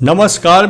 નમસ્કાર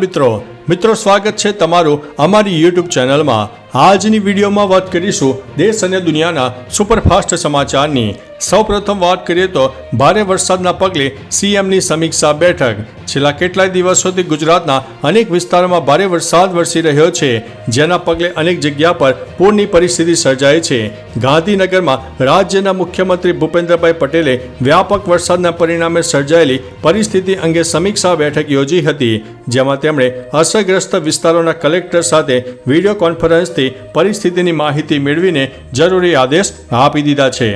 મિત્રો સ્વાગત છે તમારું અમારી યુટ્યુબ ચેનલમાં। આજની વિડીયોમાં વાત કરીશું દેશ અને દુનિયાના સુપરફાસ્ટ સમાચારની। સૌપ્રથમ વાત કરીએ તો ભારે વરસાદના પગલે સીએમની સમીક્ષા બેઠક। છેલ્લા કેટલાય દિવસોથી ગુજરાતના અનેક વિસ્તારોમાં ભારે વરસાદ વરસી રહ્યો છે, જેના પગલે અનેક જગ્યા પર પૂરની પરિસ્થિતિ સર્જાઈ છે। ગાંધીનગરમાં રાજ્યના મુખ્યમંત્રી ભૂપેન્દ્રભાઈ પટેલે વ્યાપક વરસાદના પરિણામે સર્જાયેલી પરિસ્થિતિ અંગે સમીક્ષા બેઠક યોજી હતી, જેમાં તેમણે અસરગ્રસ્ત વિસ્તારોના કલેક્ટર સાથે વિડીયો કોન્ફરન્સથી પરિસ્થિતિની માહિતી મેળવીને જરૂરી આદેશ આપી દીધા છે।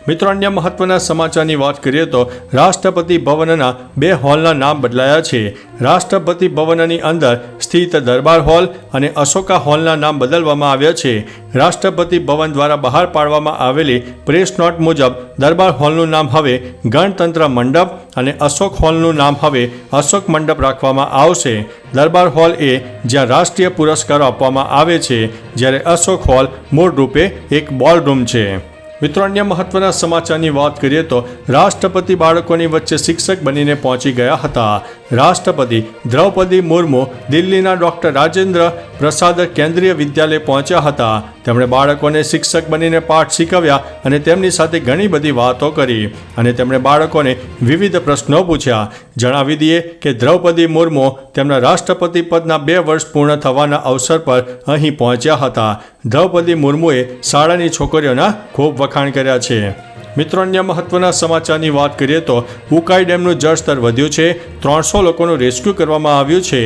મિત્રો, અન્ય મહત્વના સમાચારની વાત કરીએ તો રાષ્ટ્રપતિ ભવનના 2 હોલના નામ બદલાયા છે। રાષ્ટ્રપતિ ભવનની અંદર સ્થિત દરબાર હોલ અને અશોકા હોલના નામ બદલવામાં આવ્યા છે। રાષ્ટ્રપતિ ભવન દ્વારા બહાર પાડવામાં આવેલી પ્રેસ નોટ મુજબ દરબાર હોલનું નામ હવે ગણતંત્ર મંડપ અને અશોક હોલનું નામ હવે અશોક મંડપ રાખવામાં આવશે। દરબાર હોલ એ જ્યાં રાષ્ટ્રીય પુરસ્કારો આપવામાં આવે છે, જ્યારે અશોક હોલ મૂળ રૂપે એક બોલરૂમ છે। મિત્રો, અન્ય મહત્વના સમાચારની વાત કરીએ તો રાષ્ટ્રપતિ બાળકોની વચ્ચે શિક્ષક બનીને પહોંચી ગયા હતા। રાષ્ટ્રપતિ દ્રૌપદી મુર્મુ દિલ્હીના ડૉક્ટર રાજેન્દ્ર પ્રસાદ કેન્દ્રીય વિદ્યાલય પહોંચ્યા હતા। તેમણે બાળકોને શિક્ષક બનીને પાઠ શીખવ્યા અને તેમની સાથે ઘણી બધી વાતો કરી અને તેમણે બાળકોને વિવિધ પ્રશ્નો પૂછ્યા। જણાવી દઈએ કે દ્રૌપદી મુર્મુ તેમના રાષ્ટ્રપતિ પદના 2 વર્ષ પૂર્ણ થવાના અવસર પર અહીં પહોંચ્યા હતા। દ્રૌપદી મુર્મુએ શાળાની છોકરીઓના ખૂબ વખાણ કર્યા છે। મિત્રો, અન્ય મહત્વના સમાચારની વાત કરીએ તો ઉકાઈ ડેમનું જળસ્તર વધ્યું છે। 300 લોકોનું રેસ્ક્યુ કરવામાં આવ્યું છે।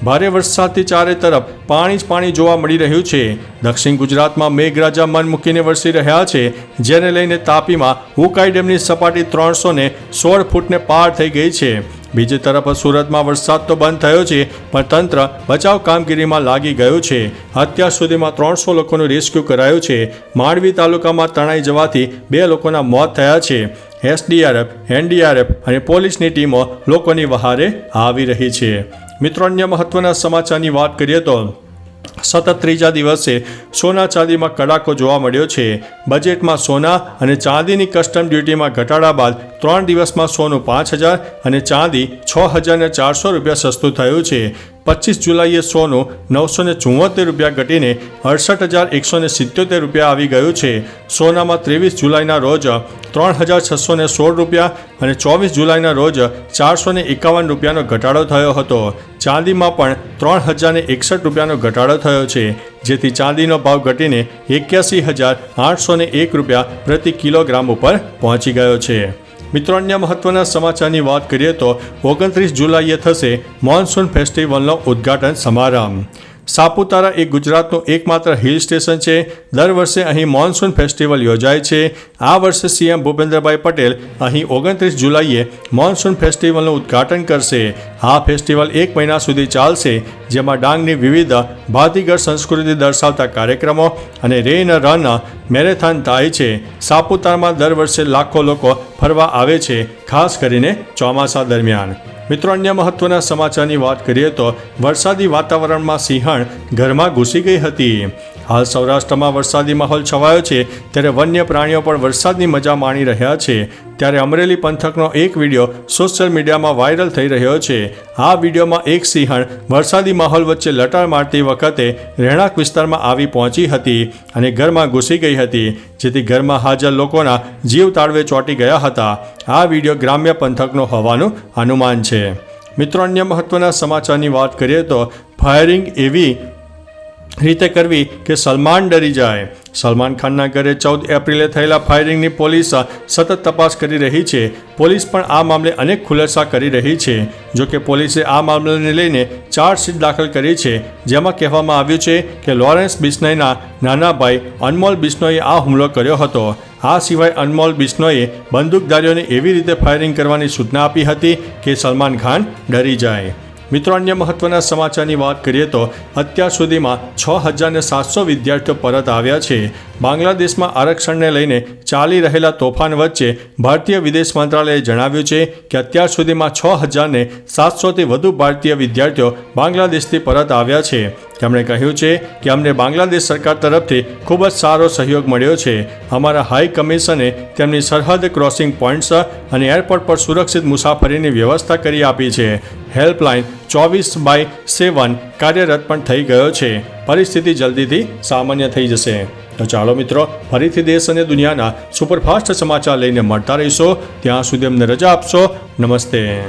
ભારે વરસાદથી ચારે તરફ પાણી જ પાણી જોવા મળી રહ્યું છે। દક્ષિણ ગુજરાતમાં મેઘરાજા મન મૂકીને વરસી રહ્યા છે, જેને લઈને તાપીમાં ઉકાઈ ડેમની સપાટી 316 ફૂટને પાર થઈ ગઈ છે। બીજી તરફ સુરતમાં વરસાદ તો બંધ થયો છે, પણ તંત્ર બચાવ કામગીરીમાં લાગી ગયું છે। અત્યાર સુધીમાં 300 લોકોનું રેસ્ક્યુ કરાયું છે। માંડવી તાલુકામાં તણાઈ જવાથી 2 લોકોના મોત થયા છે। એસડીઆરએફ, એનડીઆરએફ અને પોલીસની ટીમો લોકોની વહારે આવી રહી છે। મિત્રો, અન્ય મહત્વના સમાચારની વાત કરીએ તો સતત ત્રીજા દિવસે સોના ચાંદીમાં કડાકો જોવા મળ્યો છે। બજેટમાં સોના અને ચાંદીની કસ્ટમ ડ્યુટીમાં ઘટાડા બાદ 3 દિવસમાં સોનું 5,000 અને ચાંદી 6,400 રૂપિયા સસ્તું થયું છે। 25 જુલાઈએ સોનું 974 રૂપિયા ઘટીને 68,177 રૂપિયા આવી ગયું છે। સોનામાં 23 જુલાઈના રોજ 3,616 રૂપિયા અને 24 જુલાઈના રોજ 451 રૂપિયાનો ઘટાડો થયો હતો। ચાંદીમાં પણ 3,061 રૂપિયાનો ઘટાડો થયો છે, જેથી ચાંદીનો ભાવ ઘટીને 81,801 રૂપિયા પ્રતિ કિલોગ્રામ ઉપર પહોંચી ગયો છે। મિત્રો, અન્ય મહત્વના સમાચારની વાત કરીએ તો 29 જુલાઈએ થશે મોન્સૂન ફેસ્ટિવલનો ઉદ્ઘાટન સમારંભ। સાપુતારા એ ગુજરાતનું એકમાત્ર હિલ સ્ટેશન છે। દર વર્ષે અહીં મોન્સૂન ફેસ્ટિવલ યોજાય છે। આ વર્ષે સીએમ ભૂપેન્દ્રભાઈ પટેલ અહીં 29 જુલાઈએ મોન્સૂન ફેસ્ટિવલનું ઉદ્ઘાટન કરશે। આ ફેસ્ટિવલ 1 મહિના સુધી ચાલશે, જેમાં ડાંગની વિવિધ ભાતીગળ સંસ્કૃતિ દર્શાવતા કાર્યક્રમો અને રેન રન મેરેથોન થાય છે। સાપુતારામાં દર વર્ષે લાખો લોકો ફરવા આવે છે, ખાસ કરીને ચોમાસા દરમિયાન। મિત્રો, અન્ય મહત્વના સમાચારની વાત કરીએ તો વરસાદી વાતાવરણમાં સિંહણ ઘરમાં ઘૂસી ગઈ હતી। હાલ સૌરાષ્ટ્રમાં વરસાદી માહોલ છવાયો છે, ત્યારે વન્ય પ્રાણીઓ પણ વરસાદની મજા માણી રહ્યા છે। ત્યારે અમરેલી પંથકનો એક વિડીયો સોશિયલ મીડિયામાં વાયરલ થઈ રહ્યો છે। આ વિડીયોમાં એક સિંહણ વરસાદી માહોલ વચ્ચે લટાર મારતી વખતે રહેણાંક વિસ્તારમાં આવી પહોંચી હતી અને ઘરમાં ઘૂસી ગઈ હતી, જેથી ઘરમાં હાજર લોકોના જીવ તાળવે ચોંટી ગયા હતા। આ વિડીયો ગ્રામ્ય પંથકનો હોવાનું અનુમાન છે। મિત્રો, અન્ય મહત્વના સમાચારની વાત કરીએ તો ફાયરિંગ એવી રીતે કરવી કે સલમાન ડરી જાય। સલમાન ખાનના ઘરે 14 એપ્રિલે થયેલા ફાયરિંગની પોલીસ સતત તપાસ કરી રહી છે। પોલીસ પણ આ મામલે અનેક ખુલાસા કરી રહી છે। જોકે પોલીસે આ મામલાને લઈને ચાર્જશીટ દાખલ કરી છે, જેમાં કહેવામાં આવ્યું છે કે લોરેન્સ બિશ્નોઈના નાના ભાઈ અનમોલ બિશ્નોઈએ આ હુમલો કર્યો હતો। આ સિવાય અનમોલ બિશ્નોઈએ બંદૂકધારીઓને એવી રીતે ફાયરિંગ કરવાની સૂચના આપી હતી કે સલમાન ખાન ડરી જાય। મિત્રો, અન્ય મહત્વના સમાચારની વાત કરીએ તો અત્યાર સુધીમાં 6,700 વિદ્યાર્થીઓ પરત આવ્યા છે। બાંગ્લાદેશમાં આરક્ષણને લઈને ચાલી રહેલા તોફાન વચ્ચે ભારતીય વિદેશ મંત્રાલયે જણાવ્યું છે કે અત્યાર સુધીમાં 6,700થી વધુ ભારતીય વિદ્યાર્થીઓ બાંગ્લાદેશથી પરત આવ્યા છે. તેમણે કહ્યું છે કે અમને બાંગ્લાદેશ સરકાર તરફથી ખૂબ જ સારો સહયોગ મળ્યો છે. અમારા હાઈ કમિશને તેમની સરહદ ક્રોસિંગ પોઈન્ટ્સ અને એરપોર્ટ પર સુરક્ષિત મુસાફરીની વ્યવસ્થા કરી આપી છે. હેલ્પલાઇન 24/7 કાર્યરત પણ થઈ ગયો છે. પરિસ્થિતિ જલ્દીથી સામાન્ય થઈ જશે. તો ચાલો મિત્રો, ફરીથી દેશ અને દુનિયાના સુપરફાસ્ટ સમાચાર લઈને મળતા રહીશો. ત્યાં સુધી અમને રજા આપશો. નમસ્તે.